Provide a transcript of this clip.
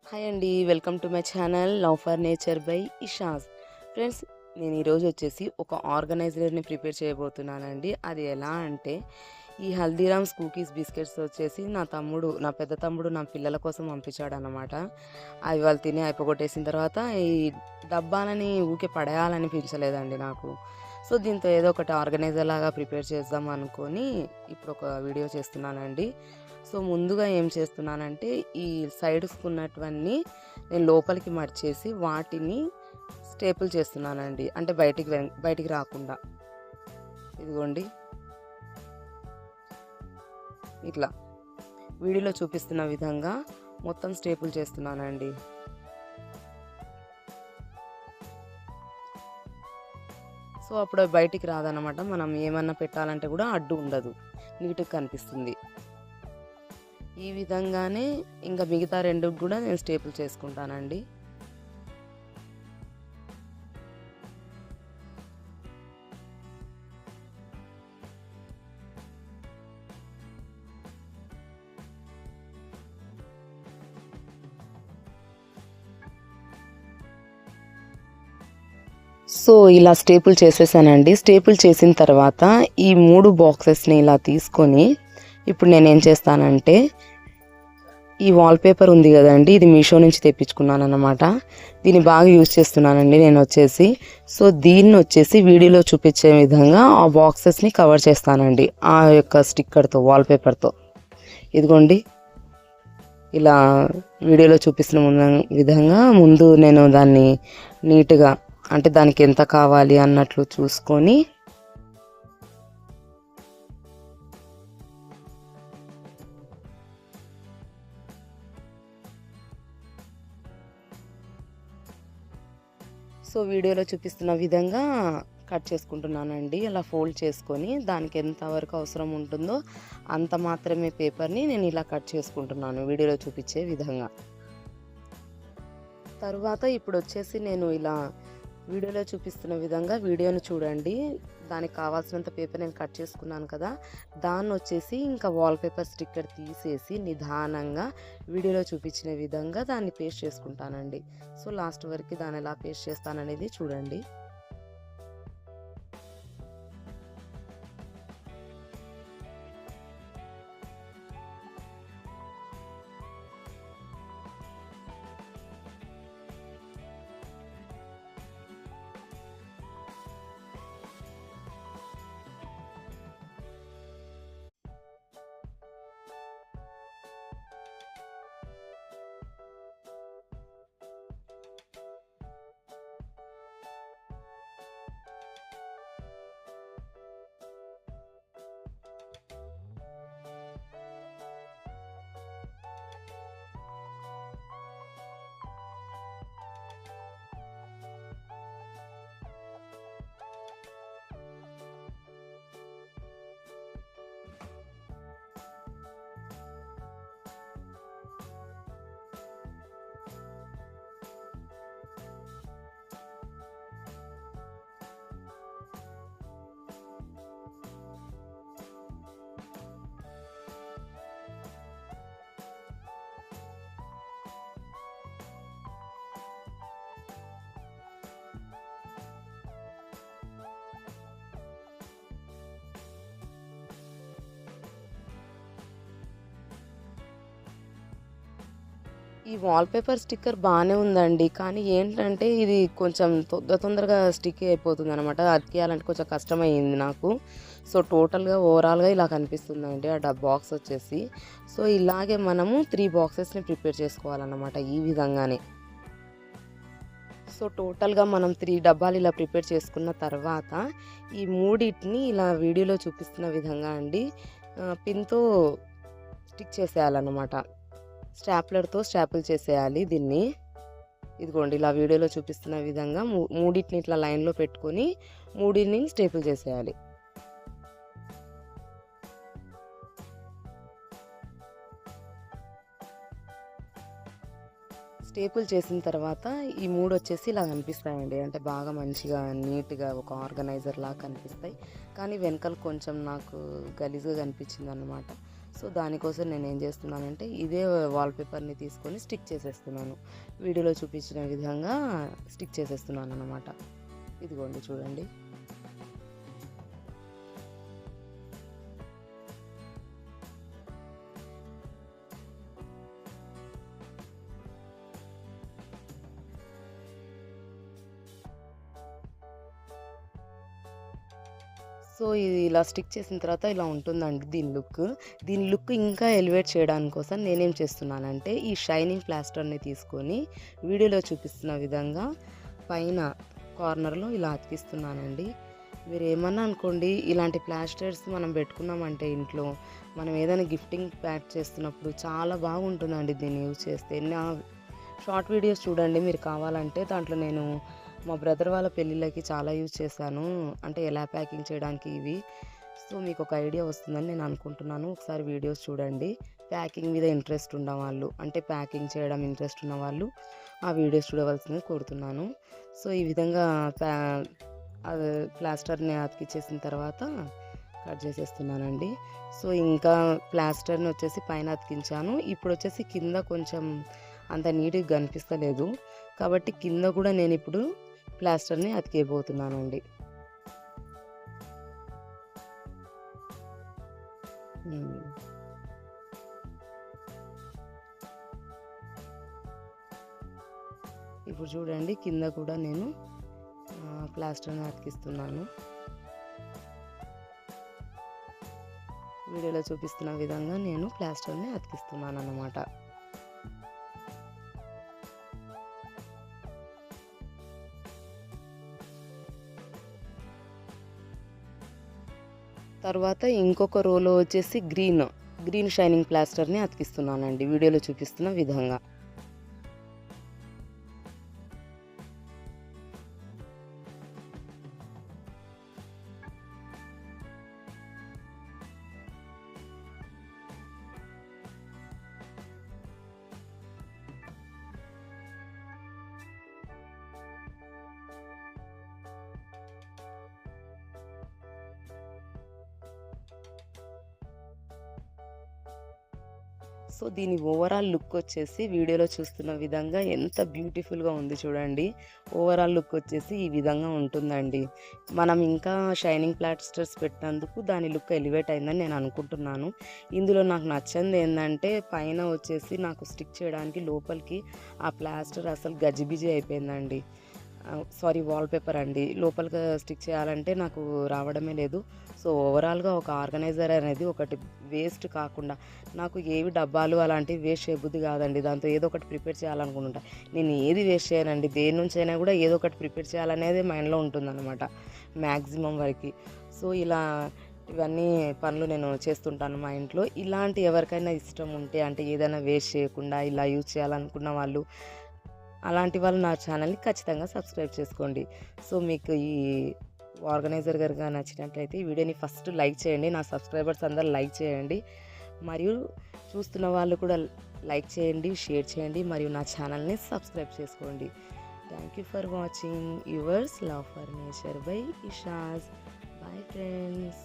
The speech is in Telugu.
హాయ్ అండి, welcome to my channel love for nature by Isha's. Friends, నేను ఈరోజు వచ్చేసి ఒక ఆర్గనైజర్ని ప్రిపేర్ చేయబోతున్నానండి. అది ఎలా అంటే ఈ హల్దీరామ్స్ కుకీస్ బిస్కెట్స్ వచ్చేసి నా పెద్ద తమ్ముడు నా పిల్లల కోసం పంపించాడు అనమాట. అవి వాళ్ళు తిని అయిపోగొట్టేసిన తర్వాత ఈ డబ్బాలని ఊకే పడేయాలనిపించలేదండి నాకు. సో దీంతో ఏదో ఒకటి ఆర్గనైజర్ లాగా ప్రిపేర్ చేద్దాం అనుకొని ఇప్పుడు ఒక వీడియో చేస్తున్నానండి. సో ముందుగా ఏం చేస్తున్నానంటే ఈ సైడ్స్కి ఉన్నటువన్నీ నేను లోపలికి మడిచేసి వాటిని స్టేపుల్ చేస్తున్నానండి. అంటే బయటికి రాకుండా. ఇదిగోండి, ఇట్లా వీడియోలో చూపిస్తున్న విధంగా మొత్తం స్టేపుల్ చేస్తున్నానండి. సో అప్పుడు బయటికి రాదనమాట. మనం ఏమన్నా పెట్టాలంటే కూడా అడ్డు ఉండదు, నీట్గా కనిపిస్తుంది. ఈ విధంగానే ఇంకా మిగతా రెండు కూడా నేను స్టేపుల్ చేసుకుంటానండి. సో ఇలా స్టేపుల్ చేసేసానండి. స్టేపుల్ చేసిన తర్వాత ఈ 3 బాక్సెస్ని ఇలా తీసుకొని ఇప్పుడు నేనేం చేస్తానంటే ఈ వాల్పేపర్ ఉంది కదండి, ఇది మీషో నుంచి తెప్పించుకున్నాను అనమాట. దీన్ని బాగా యూజ్ చేస్తున్నానండి నేను వచ్చేసి. సో దీన్ని వచ్చేసి వీడియోలో చూపించే విధంగా ఆ బాక్సెస్ని కవర్ చేస్తానండి ఆ యొక్క స్టిక్కర్తో, వాల్పేపర్తో. ఇదిగోండి, ఇలా వీడియోలో చూపిస్తున్న విధంగా ముందు నేను దాన్ని నీట్గా, అంటే దానికి ఎంత కావాలి అన్నట్లు చూసుకొని సో వీడియోలో చూపిస్తున్న విధంగా కట్ చేసుకుంటున్నానండి. అలా ఫోల్డ్ చేసుకొని దానికి ఎంతవరకు అవసరం ఉంటుందో అంత మాత్రమే పేపర్ని నేను ఇలా కట్ చేసుకుంటున్నాను వీడియోలో చూపించే విధంగా. తర్వాత ఇప్పుడు వచ్చేసి నేను ఇలా వీడియోలో చూపిస్తున్న విధంగా వీడియోను చూడండి. దానికి కావాల్సినంత పేపర్ నేను కట్ చేసుకున్నాను కదా, దాన్ని వచ్చేసి ఇంకా వాల్పేపర్ స్టిక్కర్ తీసేసి నిదానంగా వీడియోలో చూపించిన విధంగా దాన్ని పేస్ట్ చేసుకుంటానండి. సో లాస్ట్ వరకు దాన్ని ఎలా పేస్ట్ చేస్తాననేది చూడండి. ఈ వాల్పేపర్ స్టిక్కర్ బాగానే ఉందండి, కానీ ఏంటంటే ఇది కొంచెం తొందరగా స్టిక్ అయిపోతుంది అనమాట. అతికేయాలంటే కొంచెం కష్టమైంది నాకు. సో టోటల్గా ఓవరాల్గా ఇలా కనిపిస్తుందండి ఆ బాక్స్ వచ్చేసి. సో ఇలాగే మనము 3 బాక్సెస్ని ప్రిపేర్ చేసుకోవాలన్నమాట ఈ విధంగానే. సో టోటల్గా మనం 3 డబ్బాలు ఇలా ప్రిపేర్ చేసుకున్న తర్వాత ఈ మూడింటిని ఇలా వీడియోలో చూపిస్తున్న విధంగా అండి పిన్తో స్టిక్ చేసేయాలన్నమాట. స్టాప్లర్తో స్టాపుల్ చేసేయాలి దీన్ని. ఇదిగోండి, ఇలా వీడియోలో చూపిస్తున్న విధంగా మూడింటిని ఇట్లా లైన్లో పెట్టుకొని మూడింటిని స్టేపుల్ చేసేయాలి. స్టేపుల్ చేసిన తర్వాత ఈ 3 వచ్చేసి ఇలా కనిపిస్తాయండి. అంటే బాగా మంచిగా నీట్గా ఒక ఆర్గనైజర్ లాగా కనిపిస్తాయి. కానీ వెనకాల కొంచెం నాకు గలీజ్గా కనిపించింది అన్నమాట. సో దానికోసం నేను ఏం చేస్తున్నానంటే ఇదే వాల్పేపర్ని తీసుకొని స్టిక్ చేసేస్తున్నాను. వీడియోలో చూపించిన విధంగా స్టిక్ చేసేస్తున్నాను అన్నమాట. ఇదిగోండి చూడండి. సో ఇది ఇలా స్టిక్ చేసిన తర్వాత ఇలా ఉంటుందండి దీని లుక్ ఇంకా ఎలివేట్ చేయడానికి కోసం నేనేం చేస్తున్నానంటే ఈ షైనింగ్ ప్లాస్టర్ని తీసుకొని వీడియోలో చూపిస్తున్న విధంగా పైన కార్నర్లో ఇలా అతికిస్తున్నానండి. మీరు ఏమన్నా అనుకోండి, ఇలాంటి ప్లాస్టర్స్ మనం పెట్టుకున్నామంటే ఇంట్లో మనం ఏదైనా గిఫ్టింగ్ ప్యాక్ చేస్తున్నప్పుడు చాలా బాగుంటుందండి దీన్ని యూజ్ చేస్తే. నా షార్ట్ వీడియోస్ చూడండి మీరు కావాలంటే, దాంట్లో నేను మా బ్రదర్ వాళ్ళ పెళ్ళిళ్ళకి చాలా యూజ్ చేశాను, అంటే ఎలా ప్యాకింగ్ చేయడానికి ఇవి. సో మీకు ఒక ఐడియా వస్తుందని నేను అనుకుంటున్నాను. ఒకసారి వీడియోస్ చూడండి. ప్యాకింగ్ మీద ఇంట్రెస్ట్ ఉన్నవాళ్ళు, అంటే ప్యాకింగ్ చేయడం ఇంట్రెస్ట్ ఉన్నవాళ్ళు ఆ వీడియోస్ చూడవలసింది కోరుతున్నాను. సో ఈ విధంగా ప్లాస్టర్ని అతికిచ్చేసిన తర్వాత కట్ చేసేస్తున్నానండి. సో ఇంకా ప్లాస్టర్ని వచ్చేసి పైన అతికించాను. ఇప్పుడు వచ్చేసి కింద కొంచెం అంత నీట్గా కనిపిస్తలేదు, కాబట్టి కింద కూడా నేను ఇప్పుడు ప్లాస్టర్ని అతికేయబోతున్నానండి. ఇప్పుడు చూడండి కింద కూడా నేను ప్లాస్టర్ని అతికిస్తున్నాను. వీడియోలో చూపిస్తున్న విధంగా నేను ప్లాస్టర్ని అతికిస్తున్నాను అన్నమాట. తర్వాత ఇంకొక రోలో వచ్చేసి గ్రీన్ షైనింగ్ ప్లాస్టర్ని అతికిస్తున్నానండి వీడియోలో చూపిస్తున్న విధంగా. సో దీని ఓవరాల్ లుక్ వచ్చేసి వీడియోలో చూస్తున్న విధంగా ఎంత బ్యూటిఫుల్గా ఉంది చూడండి. ఓవరాల్ లుక్ వచ్చేసి ఈ విధంగా ఉంటుందండి. మనం ఇంకా షైనింగ్ ప్లాస్టర్స్ పెట్టినందుకు దాని లుక్ ఎలివేట్ అయిందని నేను అనుకుంటున్నాను. ఇందులో నాకు నచ్చింది ఏంటంటే పైన వచ్చేసి నాకు స్టిక్ చేయడానికి లోపలికి ఆ ప్లాస్టర్ అసలు గజిబిజి అయిపోయిందండి. సారీ, వాల్పేపర్ అండి. లోపలికి స్టిక్ చేయాలంటే నాకు రావడమే లేదు. సో ఓవరాల్గా ఒక ఆర్గనైజర్ అనేది ఒకటి వేస్ట్ కాకుండా, నాకు ఏవి డబ్బాలు అలాంటివి వేస్ట్ చేయబుద్ధి కాదండి. దాంతో ఏదో ఒకటి ప్రిపేర్ చేయాలనుకుంటుంటా. నేను ఏది వేస్ట్ చేయనండి, దేని నుంచి అయినా కూడా ఏదో ఒకటి ప్రిపేర్ చేయాలనేది మైండ్లో ఉంటుందన్నమాట మ్యాక్సిమం వరకు. సో ఇలా ఇవన్నీ పనులు నేను చేస్తుంటాను మా ఇంట్లో. ఇలాంటి ఎవరికైనా ఇష్టం ఉంటే, అంటే ఏదైనా వేస్ట్ చేయకుండా ఇలా యూజ్ చేయాలనుకున్న వాళ్ళు, అలాంటి వాళ్ళు నా ఛానల్ని ఖచ్చితంగా సబ్స్క్రైబ్ చేసుకోండి. సో మీకు ఈ ఆర్గనైజర్ కనుక నచ్చినట్లయితే ఈ వీడియోని ఫస్ట్ లైక్ చేయండి. నా సబ్స్క్రైబర్స్ అందరూ లైక్ చేయండి, మరియు చూస్తున్న వాళ్ళు కూడా లైక్ చేయండి, షేర్ చేయండి, మరియు నా ఛానల్ని సబ్స్క్రైబ్ చేసుకోండి. Thank you for watching. Yours love for nature by Isha's. Bye friends.